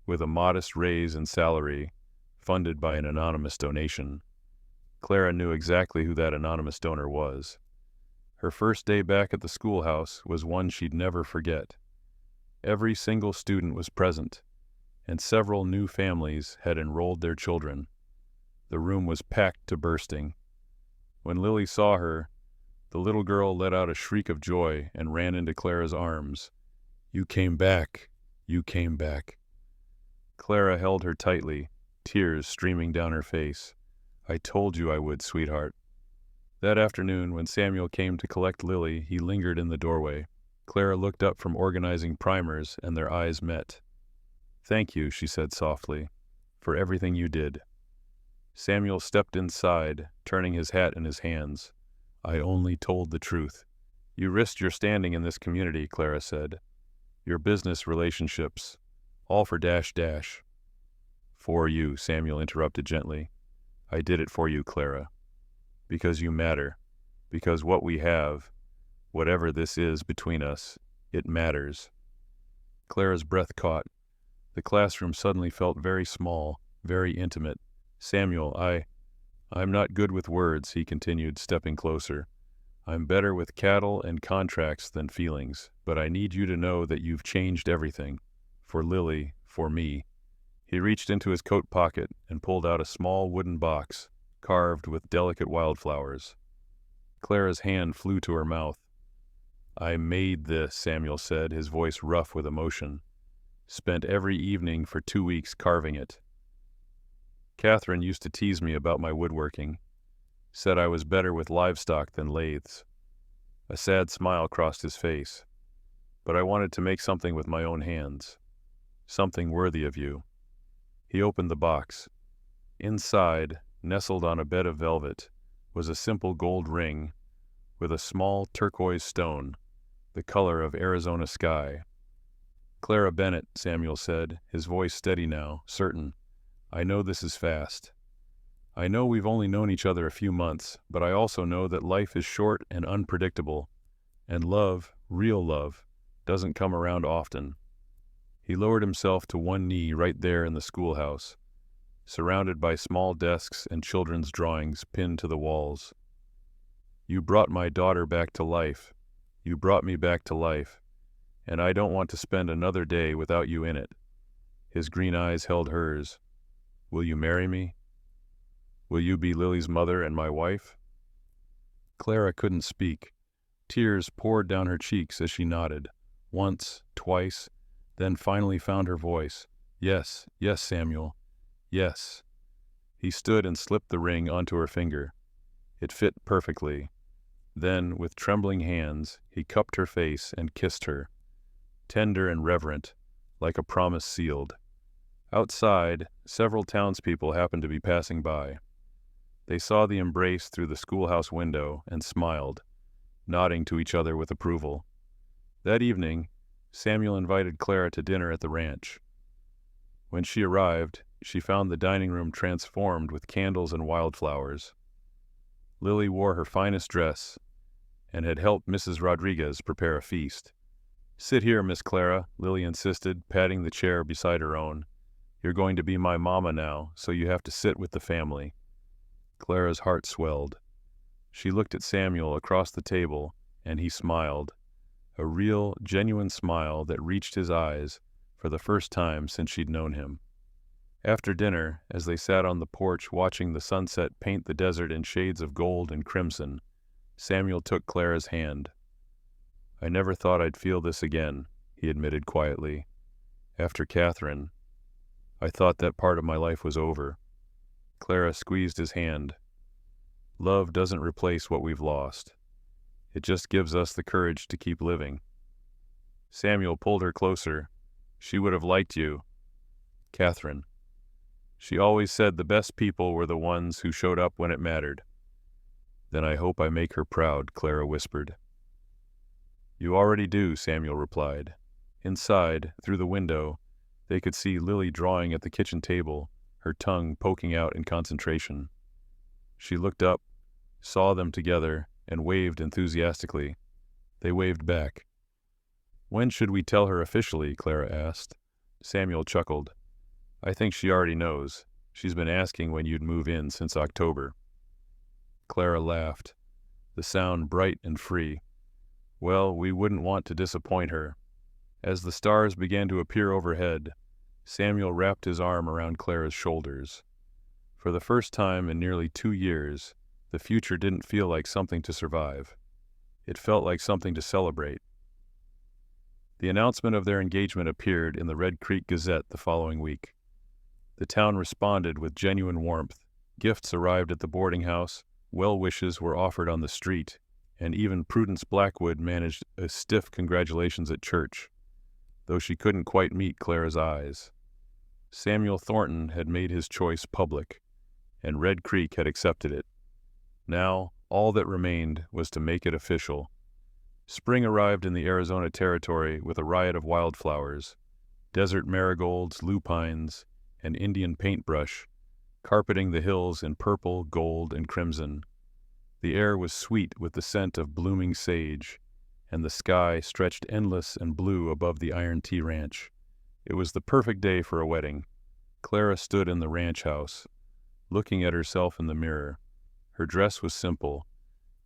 with a modest raise in salary, funded by an anonymous donation. Clara knew exactly who that anonymous donor was. Her first day back at the schoolhouse was one she'd never forget. Every single student was present, and several new families had enrolled their children. The room was packed to bursting. When Lily saw her, the little girl let out a shriek of joy and ran into Clara's arms. "You came back. You came back." Clara held her tightly, tears streaming down her face. "I told you I would, sweetheart." That afternoon, when Samuel came to collect Lily, he lingered in the doorway. Clara looked up from organizing primers, and their eyes met. "Thank you," she said softly, "for everything you did." Samuel stepped inside, turning his hat in his hands. "I only told the truth." "You risked your standing in this community," Clara said. "Your business relationships, all for dash dash." "For you," Samuel interrupted gently. "I did it for you, Clara. Because you matter. Because what we have, whatever this is between us, it matters." Clara's breath caught. The classroom suddenly felt very small, very intimate. "Samuel, I'm not good with words," he continued, stepping closer. "I'm better with cattle and contracts than feelings, but I need you to know that you've changed everything. For Lily, for me." He reached into his coat pocket and pulled out a small wooden box, carved with delicate wildflowers. Clara's hand flew to her mouth. "I made this," Samuel said, his voice rough with emotion. "Spent every evening for 2 weeks carving it. Catherine used to tease me about my woodworking, said I was better with livestock than lathes." A sad smile crossed his face. "But I wanted to make something with my own hands. Something worthy of you." He opened the box. Inside, nestled on a bed of velvet, was a simple gold ring, with a small turquoise stone, the color of Arizona sky. "Clara Bennett," Samuel said, his voice steady now, certain. "I know this is fast. I know we've only known each other a few months, but I also know that life is short and unpredictable, and love, real love, doesn't come around often." He lowered himself to one knee right there in the schoolhouse, surrounded by small desks and children's drawings pinned to the walls. "You brought my daughter back to life. You brought me back to life, and I don't want to spend another day without you in it." His green eyes held hers. "Will you marry me? Will you be Lily's mother and my wife?" Clara couldn't speak. Tears poured down her cheeks as she nodded, once, twice, then finally found her voice. "Yes, yes, Samuel. Yes." He stood and slipped the ring onto her finger. It fit perfectly. Then, with trembling hands, he cupped her face and kissed her, tender and reverent, like a promise sealed. Outside, several townspeople happened to be passing by. They saw the embrace through the schoolhouse window and smiled, nodding to each other with approval. That evening, Samuel invited Clara to dinner at the ranch. When she arrived, she found the dining room transformed with candles and wildflowers. Lily wore her finest dress and had helped Mrs. Rodriguez prepare a feast. "Sit here, Miss Clara," Lily insisted, patting the chair beside her own. "You're going to be my mama now, so you have to sit with the family." Clara's heart swelled. She looked at Samuel across the table, and he smiled, a real, genuine smile that reached his eyes for the first time since she'd known him. After dinner, as they sat on the porch watching the sunset paint the desert in shades of gold and crimson, Samuel took Clara's hand. "I never thought I'd feel this again," he admitted quietly. "After Catherine, I thought that part of my life was over." Clara squeezed his hand. "Love doesn't replace what we've lost. It just gives us the courage to keep living." Samuel pulled her closer. "She would have liked you, Catherine. She always said the best people were the ones who showed up when it mattered." "Then I hope I make her proud," Clara whispered. "You already do," Samuel replied. Inside, through the window, they could see Lily drawing at the kitchen table, her tongue poking out in concentration. She looked up, saw them together, and waved enthusiastically. They waved back. "When should we tell her officially?" Clara asked. Samuel chuckled. "I think she already knows. She's been asking when you'd move in since October." Clara laughed, the sound bright and free. "Well, we wouldn't want to disappoint her." As the stars began to appear overhead, Samuel wrapped his arm around Clara's shoulders. For the first time in nearly 2 years, the future didn't feel like something to survive. It felt like something to celebrate. The announcement of their engagement appeared in the Red Creek Gazette the following week. The town responded with genuine warmth. Gifts arrived at the boarding house, well wishes were offered on the street, and even Prudence Blackwood managed a stiff congratulations at church, though she couldn't quite meet Clara's eyes. Samuel Thornton had made his choice public, and Red Creek had accepted it. Now, all that remained was to make it official. Spring arrived in the Arizona Territory with a riot of wildflowers, desert marigolds, lupines, and Indian paintbrush, carpeting the hills in purple, gold, and crimson. The air was sweet with the scent of blooming sage, and the sky stretched endless and blue above the Iron T Ranch. It was the perfect day for a wedding. Clara stood in the ranch house, looking at herself in the mirror. Her dress was simple,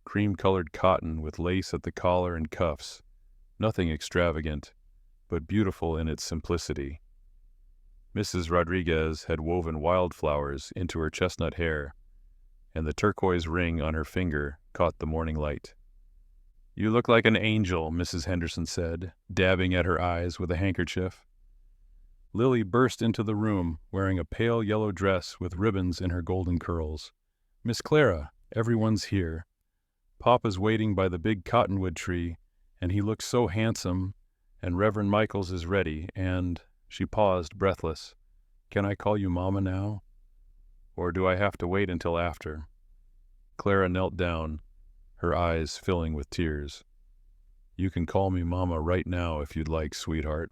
cream-colored cotton with lace at the collar and cuffs, nothing extravagant, but beautiful in its simplicity. Mrs. Rodriguez had woven wildflowers into her chestnut hair, and the turquoise ring on her finger caught the morning light. "You look like an angel," Mrs. Henderson said, dabbing at her eyes with a handkerchief. Lily burst into the room, wearing a pale yellow dress with ribbons in her golden curls. "Miss Clara, everyone's here. Papa's waiting by the big cottonwood tree, and he looks so handsome, and Reverend Michaels is ready, and—" She paused, breathless. "Can I call you Mama now? Or do I have to wait until after?" Clara knelt down, her eyes filling with tears. "You can call me Mama right now if you'd like, sweetheart."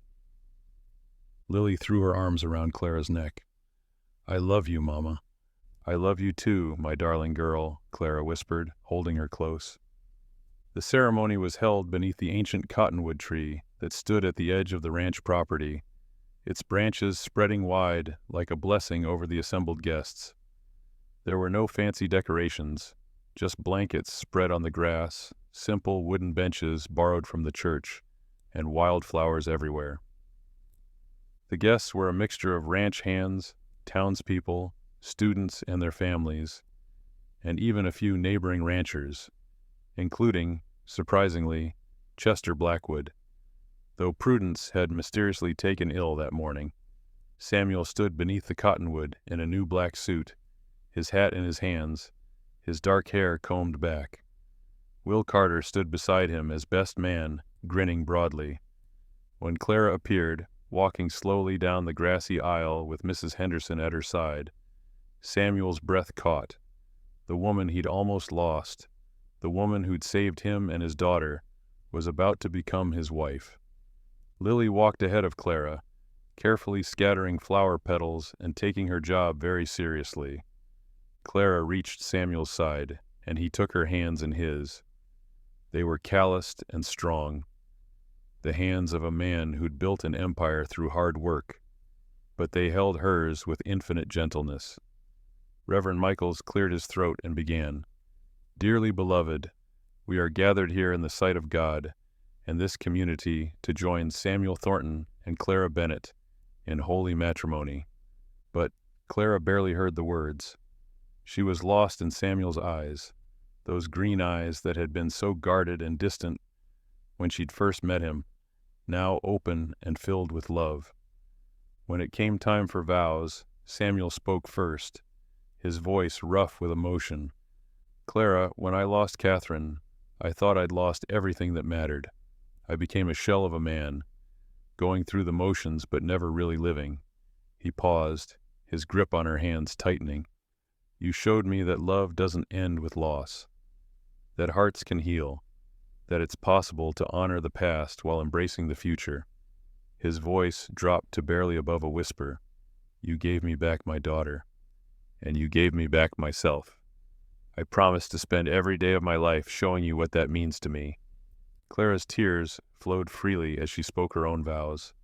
Lily threw her arms around Clara's neck. "I love you, Mama." "I love you too, my darling girl," Clara whispered, holding her close. The ceremony was held beneath the ancient cottonwood tree that stood at the edge of the ranch property, its branches spreading wide like a blessing over the assembled guests. There were no fancy decorations, just blankets spread on the grass, simple wooden benches borrowed from the church, and wildflowers everywhere. The guests were a mixture of ranch hands, townspeople, students and their families, and even a few neighboring ranchers, including, surprisingly, Chester Blackwood. Though Prudence had mysteriously taken ill that morning, Samuel stood beneath the cottonwood in a new black suit, his hat in his hands, his dark hair combed back. Will Carter stood beside him as best man, grinning broadly. When Clara appeared, walking slowly down the grassy aisle with Mrs. Henderson at her side, Samuel's breath caught. The woman he'd almost lost, the woman who'd saved him and his daughter, was about to become his wife. Lily walked ahead of Clara, carefully scattering flower petals and taking her job very seriously. Clara reached Samuel's side, and he took her hands in his. They were calloused and strong, the hands of a man who'd built an empire through hard work, but they held hers with infinite gentleness. Reverend Michaels cleared his throat and began, "Dearly beloved, we are gathered here in the sight of God and this community to join Samuel Thornton and Clara Bennett in holy matrimony." But Clara barely heard the words. She was lost in Samuel's eyes, those green eyes that had been so guarded and distant when she'd first met him, now open and filled with love. When it came time for vows, Samuel spoke first, his voice rough with emotion. "Clara, when I lost Catherine, I thought I'd lost everything that mattered. I became a shell of a man, going through the motions but never really living." He paused, his grip on her hands tightening. "You showed me that love doesn't end with loss, that hearts can heal, that it's possible to honor the past while embracing the future." His voice dropped to barely above a whisper. "You gave me back my daughter, and you gave me back myself. I promise to spend every day of my life showing you what that means to me." Clara's tears flowed freely as she spoke her own vows.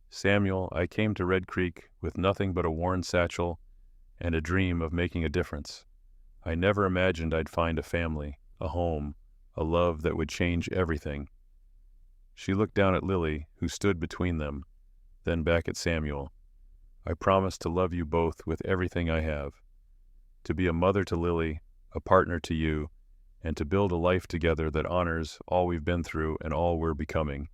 "Samuel, I came to Red Creek with nothing but a worn satchel and a dream of making a difference. I never imagined I'd find a family, a home, a love that would change everything." She looked down at Lily, who stood between them, then back at Samuel. "I promise to love you both with everything I have, to be a mother to Lily, a partner to you, and to build a life together that honors all we've been through and all we're becoming.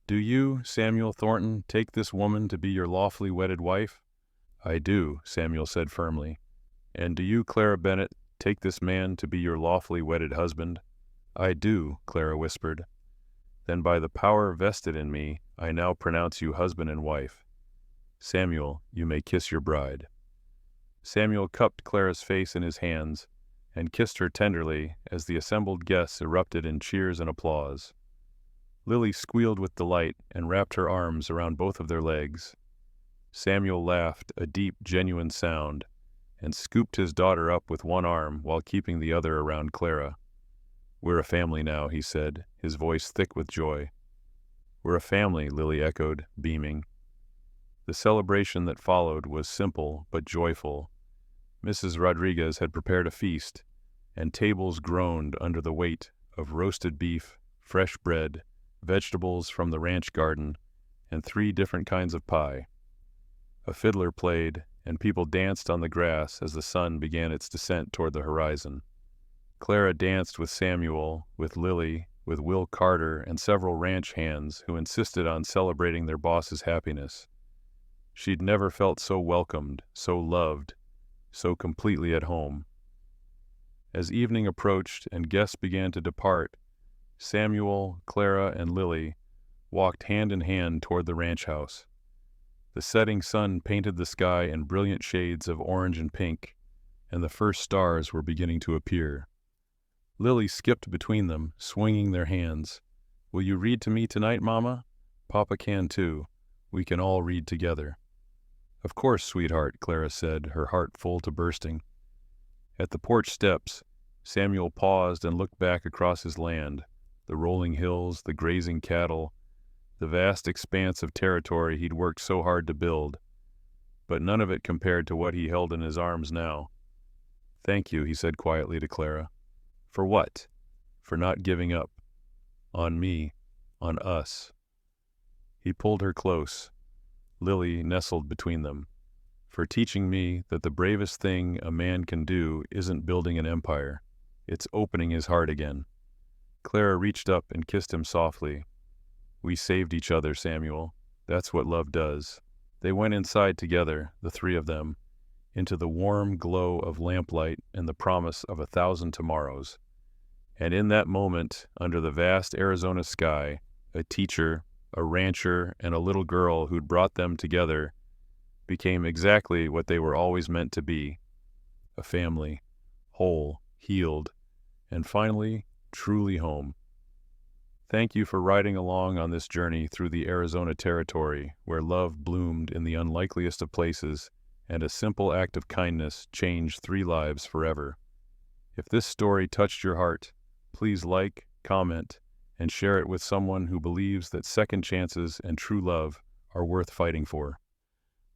Do you, Samuel Thornton, take this woman to be your lawfully wedded wife?" "I do," Samuel said firmly. "And do you, Clara Bennett, take this man to be your lawfully wedded husband?" "I do," Clara whispered. "Then by the power vested in me, I now pronounce you husband and wife. Samuel, you may kiss your bride." Samuel cupped Clara's face in his hands and kissed her tenderly as the assembled guests erupted in cheers and applause. Lily squealed with delight and wrapped her arms around both of their legs. Samuel laughed a deep, genuine sound and scooped his daughter up with one arm while keeping the other around Clara. "We're a family now," he said, his voice thick with joy. "We're a family," Lily echoed, beaming. The celebration that followed was simple but joyful. Mrs. Rodriguez had prepared a feast, and tables groaned under the weight of roasted beef, fresh bread, vegetables from the ranch garden, and 3 different kinds of pie. A fiddler played, and people danced on the grass as the sun began its descent toward the horizon. Clara danced with Samuel, with Lily, with Will Carter, and several ranch hands who insisted on celebrating their boss's happiness. She'd never felt so welcomed, so loved, so completely at home. As evening approached and guests began to depart, Samuel, Clara, and Lily walked hand in hand toward the ranch house. The setting sun painted the sky in brilliant shades of orange and pink, and the first stars were beginning to appear. Lily skipped between them, swinging their hands. "Will you read to me tonight, Mama? Papa can too. We can all read together." "Of course, sweetheart," Clara said, her heart full to bursting. At the porch steps, Samuel paused and looked back across his land, the rolling hills, the grazing cattle, the vast expanse of territory he'd worked so hard to build. But none of it compared to what he held in his arms now. "Thank you," he said quietly to Clara. "For what?" "For not giving up. On me. On us." He pulled her close. Lily nestled between them. "For teaching me that the bravest thing a man can do isn't building an empire. It's opening his heart again." Clara reached up and kissed him softly. "We saved each other, Samuel. That's what love does." They went inside together, the three of them, into the warm glow of lamplight and the promise of 1,000 tomorrows. And in that moment, under the vast Arizona sky, a teacher, a rancher, and a little girl who'd brought them together became exactly what they were always meant to be: a family, whole, healed, and finally, truly home. Thank you for riding along on this journey through the Arizona territory where love bloomed in the unlikeliest of places and a simple act of kindness changed 3 lives forever. If this story touched your heart, please like, comment, and share it with someone who believes that second chances and true love are worth fighting for.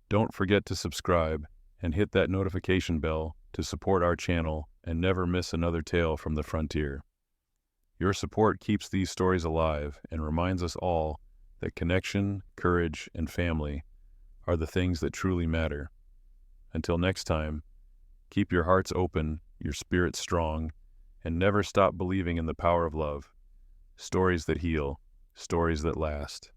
Don't forget to subscribe and hit that notification bell to support our channel and never miss another tale from the frontier. Your support keeps these stories alive and reminds us all that connection, courage, and family are the things that truly matter. Until next time, keep your hearts open, your spirits strong, and never stop believing in the power of love. Stories that heal, stories that last.